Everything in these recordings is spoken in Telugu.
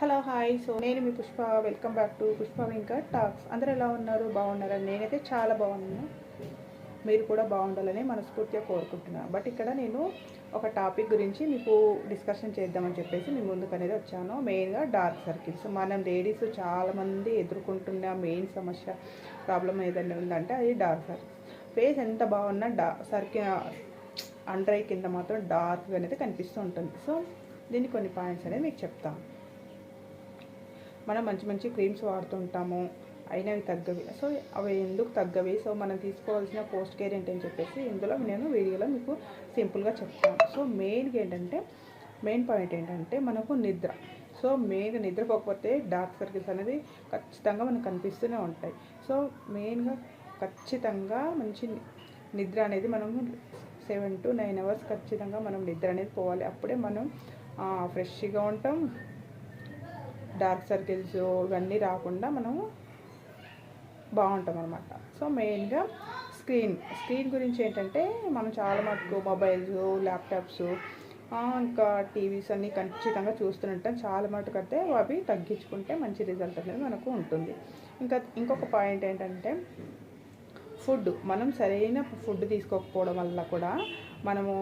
Hello hi. సో నేను మీ Pushpa. Welcome back to Pushpa Venkat talks. అందరూ ఎలా ఉన్నారు? బాగున్నారని నేనైతే చాలా బాగున్నాను. మీరు కూడా బాగుండాలని మనస్ఫూర్తిగా కోరుకుంటున్నాను. బట్ ఇక్కడ నేను ఒక టాపిక్ గురించి మీకు డిస్కషన్ చేద్దామని చెప్పేసి మీ ముందుకు అనేది వచ్చాను. మెయిన్గా డార్క్ సర్కిల్స్. మనం లేడీస్ చాలామంది ఎదుర్కొంటున్న మెయిన్ సమస్య ప్రాబ్లం ఏదైనా ఉందంటే అది డార్క్ సర్కిల్స్. ఫేస్ ఎంత బాగున్నా సర్కిల్ అండర్ ఐ కింద మాత్రం డార్క్గా అనేది కనిపిస్తూ ఉంటుంది. సో దీన్ని కొన్ని పాయింట్స్ అనేది మీకు చెప్తాను. మనం మంచి మంచి క్రీమ్స్ వాడుతుంటాము, అయినా అవి తగ్గవి. సో అవి ఎందుకు తగ్గవి, సో మనం తీసుకోవాల్సిన పోస్ట్ కేర్ ఏంటని చెప్పేసి ఇందులో నేను వీడియోలో మీకు సింపుల్గా చెప్తాను. సో మెయిన్ పాయింట్ ఏంటంటే మనకు నిద్ర. సో మెయిన్గా నిద్రపోకపోతే డార్క్ సర్కిల్స్ అనేది ఖచ్చితంగా మనకు కనిపిస్తూనే ఉంటాయి. సో మెయిన్గా ఖచ్చితంగా మంచి నిద్ర అనేది మనము 7 to 9 అవర్స్ ఖచ్చితంగా మనం నిద్ర అనేది పోవాలి. అప్పుడే మనం ఫ్రెష్గా ఉంటాం. డార్క్ సర్కిల్స్ ఇవన్నీ రాకుండా మనము బాగుంటాం అనమాట. సో మెయిన్గా స్క్రీన్ గురించి ఏంటంటే మనం చాలా మటుకు మొబైల్స్, ల్యాప్టాప్స్, ఇంకా టీవీస్ అన్నీ ఖచ్చితంగా చూస్తుంటాం. చాలా మటుకు అయితే అవి తగ్గించుకుంటే మంచి రిజల్ట్ అనేది మనకు ఉంటుంది. ఇంకొక పాయింట్ ఏంటంటే మనం సరైన ఫుడ్ తీసుకోకపోవడం వల్ల కూడా మనము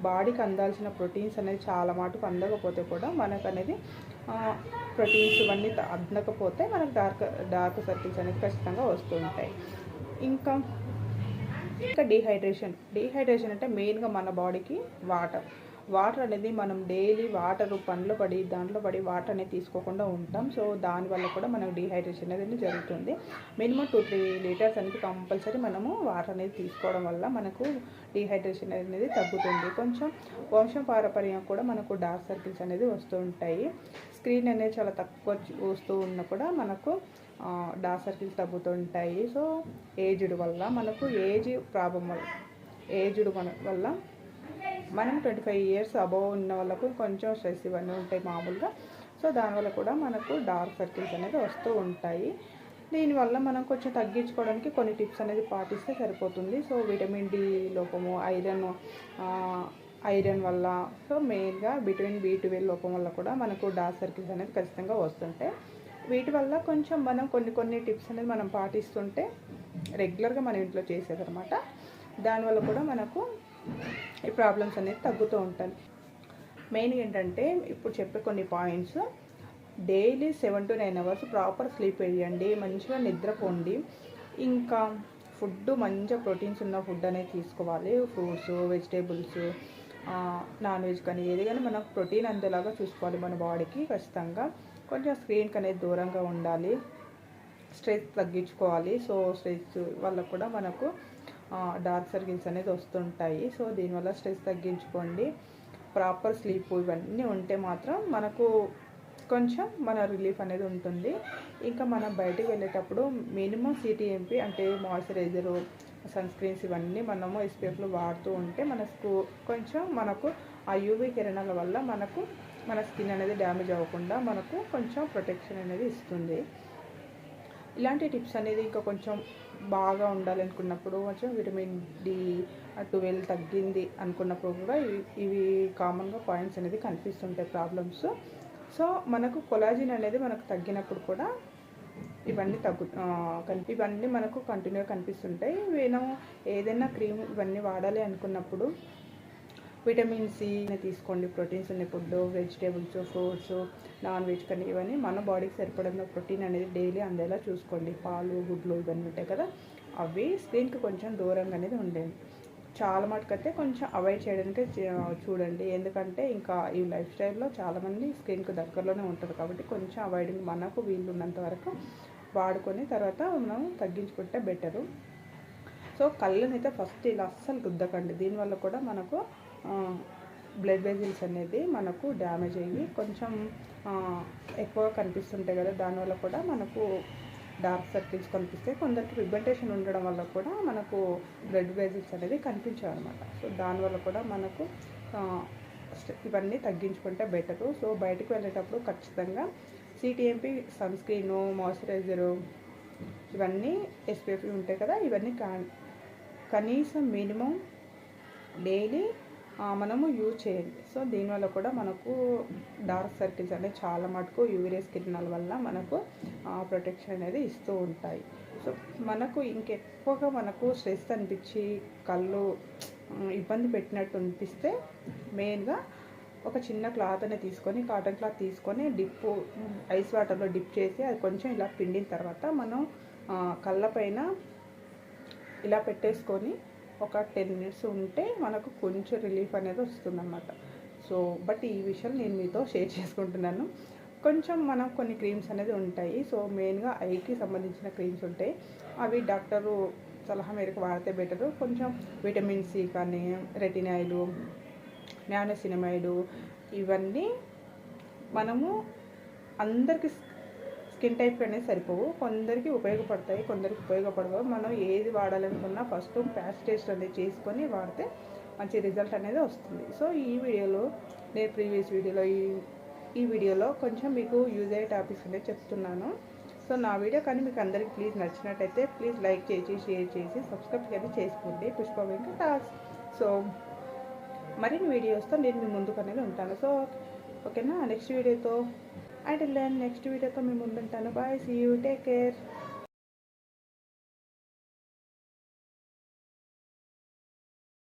బాడీకి అందాల్సిన ప్రోటీన్స్ అనేది చాలా మటుకు అందకపోతే కూడా మనకు అనేది ప్రోటీన్స్ ఇవన్నీ అందకపోతే మనకు డార్క్ సర్కిల్స్ అనేది ఖచ్చితంగా వస్తూ ఉంటాయి. ఇంకా డీహైడ్రేషన్ అంటే మెయిన్గా మన బాడీకి వాటర్ అనేది మనం డైలీ దాంట్లో పడి వాటర్ అనేది తీసుకోకుండా ఉంటాం. సో దానివల్ల కూడా మనకు డీహైడ్రేషన్ అనేది జరుగుతుంది. మినిమం 2-3 లీటర్స్ అనేది కంపల్సరీ మనము వాటర్ అనేది తీసుకోవడం వల్ల మనకు డీహైడ్రేషన్ అనేది తగ్గుతుంది. కొంచెం వంశపారపర్యం కూడా మనకు డార్క్ సర్కిల్స్ అనేది వస్తూ ఉంటాయి. స్క్రీన్ అనేది చాలా తక్కువ వస్తూ ఉన్నా కూడా మనకు డార్క్ సర్కిల్స్ తగ్గుతుంటాయి. సో ఏజ్డ్ వల్ల మనకు ఏజ్డ్ వల్ల మనం 25 years అబోవ్ ఉన్న వాళ్ళకు కొంచెం స్ట్రెస్ ఇవన్నీ ఉంటాయి మామూలుగా. సో దానివల్ల కూడా మనకు డార్క్ సర్కిల్స్ అనేది వస్తూ ఉంటాయి. దీనివల్ల మనం కొంచెం తగ్గించుకోవడానికి కొన్ని టిప్స్ అనేది పాటిస్తే సరిపోతుంది. సో విటమిన్ డి లోపము, ఐరన్ వల్ల, సో మెయిన్గా విటమిన్ B12 లోపం వల్ల కూడా మనకు డార్క్ సర్కిల్స్ అనేది ఖచ్చితంగా వస్తుంటాయి. వీటి వల్ల కొంచెం మనం కొన్ని టిప్స్ అనేది మనం పాటిస్తుంటే రెగ్యులర్గా మన ఇంట్లో చేసేదన్నమాట. దానివల్ల కూడా మనకు ఈ ప్రాబ్లమ్స్ అనేది తగ్గుతూ ఉంటాయి. మెయిన్గా ఏంటంటే ఇప్పుడు చెప్పే కొన్ని points, daily 7 to 9 hours proper sleep వేయండి, మంచిగా నిద్రపోండి. ఇంకా మంచిగా ప్రోటీన్స్ ఉన్న ఫుడ్ అనేది తీసుకోవాలి. ఫ్రూట్స్, వెజిటేబుల్స్, నాన్ వెజ్ కానీ ఏది కానీ మనకు ప్రోటీన్ అందేలాగా చూసుకోవాలి మన బాడీకి. ఖచ్చితంగా కొంచెం స్క్రీన్కి అనేది దూరంగా ఉండాలి. స్ట్రెస్ తగ్గించుకోవాలి. సో స్ట్రెస్ వల్ల కూడా మనకు డార్క్ సర్కిల్స్ అనేది వస్తుంటాయి. సో దీనివల్ల స్ట్రెస్ తగ్గించుకోండి. ప్రాపర్ స్లీప్ ఇవన్నీ ఉంటే మాత్రం మనకు కొంచెం మన రిలీఫ్ అనేది ఉంటుంది. ఇంకా మనం బయటికి వెళ్ళేటప్పుడు మినిమం CTMP అంటే మాయిశ్చరైజరు, సన్ స్క్రీన్స్ ఇవన్నీ మనము SPFలో వాడుతూ ఉంటే మనకు ఆ UV కిరణాల వల్ల మన స్కిన్ అనేది డ్యామేజ్ అవ్వకుండా మనకు కొంచెం ప్రొటెక్షన్ అనేది ఇస్తుంది. ఇలాంటి టిప్స్ అనేది ఇంకా కొంచెం బాగా ఉండాలనుకున్నప్పుడు, కొంచెం విటమిన్ D12 తగ్గింది అనుకున్నప్పుడు కూడా ఇవి కామన్గా పాయింట్స్ అనేది కనిపిస్తుంటాయి ప్రాబ్లమ్స్. సో మనకు కొలాజిన్ అనేది మనకు తగ్గినప్పుడు కూడా ఇవన్నీ మనకు కంటిన్యూగా కనిపిస్తుంటాయి. మనం ఏదైనా క్రీమ్ ఇవన్నీ వాడాలి అనుకున్నప్పుడు విటమిన్ C తీసుకోండి. ప్రోటీన్స్ ఉన్న food, vegetables, fruits, non veg కానీ ఇవన్నీ మన బాడీకి సరిపడిన ప్రోటీన్ అనేది డైలీ అందేలా చూసుకోండి. పాలు, గుడ్లు ఇవన్నీ ఉంటాయి కదా, అవి స్క్రీన్కి కొంచెం దూరంగా అనేది ఉండేది. చాలా మటుకైతే కొంచెం అవాయిడ్ చేయడానికి చూడండి. ఎందుకంటే ఇంకా ఈ లైఫ్ స్టైల్లో చాలామంది స్క్రీన్కి దగ్గరలోనే ఉంటారు కాబట్టి కొంచెం అవాయిడింగ్ మనకు వీలున్నంత వరకు వాడుకొని తర్వాత మనం తగ్గించుకుంటే బెటరు. సో కళ్ళనైతే ఫస్ట్ ఇలా అస్సలు రుద్దకండి. దీనివల్ల కూడా మనకు బ్లడ్ వెజిల్స్ అనేది మనకు డ్యామేజ్ అయ్యి కొంచెం ఎక్కువ కనిపిస్తుంటాయి కదా, దానివల్ల కూడా మనకు డార్క్ సర్కిల్స్ కనిపిస్తాయి. కొందరికి పిగ్మెంటేషన్ ఉండడం వల్ల కూడా మనకు బ్లడ్ వెజిల్స్ అనేది కనిపించాయి అనమాట. సో దానివల్ల కూడా మనకు ఇవన్నీ తగ్గించుకుంటే బెటరు. సో బయటకు వెళ్ళేటప్పుడు ఖచ్చితంగా CTMP, సన్ స్క్రీను, మాయిశ్చరైజరు ఇవన్నీ SPF ఉంటాయి కదా, ఇవన్నీ కనీసం మినిమం డైలీ మనము యూజ్ చేయండి. సో దీనివల్ల కూడా మనకు డార్క్ సర్కిల్స్ అనేవి చాలా మటుకు యూవీ రేస్ కిరణాల వల్ల మనకు ప్రొటెక్షన్ అనేది ఇస్తూ ఉంటాయి. సో మనకు ఇంకెక్కువగా మనకు స్ట్రెస్ అనిపించి కళ్ళు ఇబ్బంది పెట్టినట్టు అనిపిస్తే మెయిన్గా ఒక చిన్న క్లాత్ అనేది తీసుకొని, కాటన్ క్లాత్ తీసుకొని ఐస్ వాటర్లో డిప్ చేసి అది కొంచెం ఇలా పిండిన తర్వాత మనం కళ్ళపైన ఇలా పెట్టేసుకొని ఒక 10 మినిట్స్ ఉంటే మనకు కొంచెం రిలీఫ్ అనేది వస్తుందన్నమాట. సో బట్ ఈ విషయం నేను మీతో షేర్ చేసుకుంటున్నాను. కొంచెం మనం కొన్ని క్రీమ్స్ అనేది ఉంటాయి. సో మెయిన్గా ఐకి సంబంధించిన క్రీమ్స్ ఉంటాయి. అవి డాక్టరు సలహా మేరకు వాడితే బెటరు. కొంచెం విటమిన్ సి కానీ, రెటినాయిలు, నానోసినమైడు ఇవన్నీ మనము అందరికి స్కిన్ టైప్ అనేది సరిపోవు. కొందరికి ఉపయోగపడతాయి, కొందరికి ఉపయోగపడవు. మనం ఏది వాడాలనుకున్నా ఫస్ట్ ప్యాచ్ టెస్ట్ అనేది చేసుకొని వాడితే మంచి రిజల్ట్ అనేది వస్తుంది. సో ఈ వీడియోలో నేను ప్రీవియస్ వీడియోలో ఈ వీడియోలో కొంచెం మీకు యూజ్ అయ్యే టాపిక్స్ అనేది చెప్తున్నాను. సో నా వీడియో కానీ మీకు అందరికీ ప్లీజ్ నచ్చినట్టయితే ప్లీజ్ లైక్ చేసి, షేర్ చేసి, సబ్స్క్రైబ్ అనేది చేసుకోండి పుష్ప వెంకట్ టాక్స్. సో మరిన్ని వీడియోస్తో నేను మీ ముందుకు అనేది ఉంటాను. సో ఓకేనా, నెక్స్ట్ వీడియోతో నెక్స్ట్ వీడియోతో మీ ముందు ఉంటాను. Bye, see you, take care.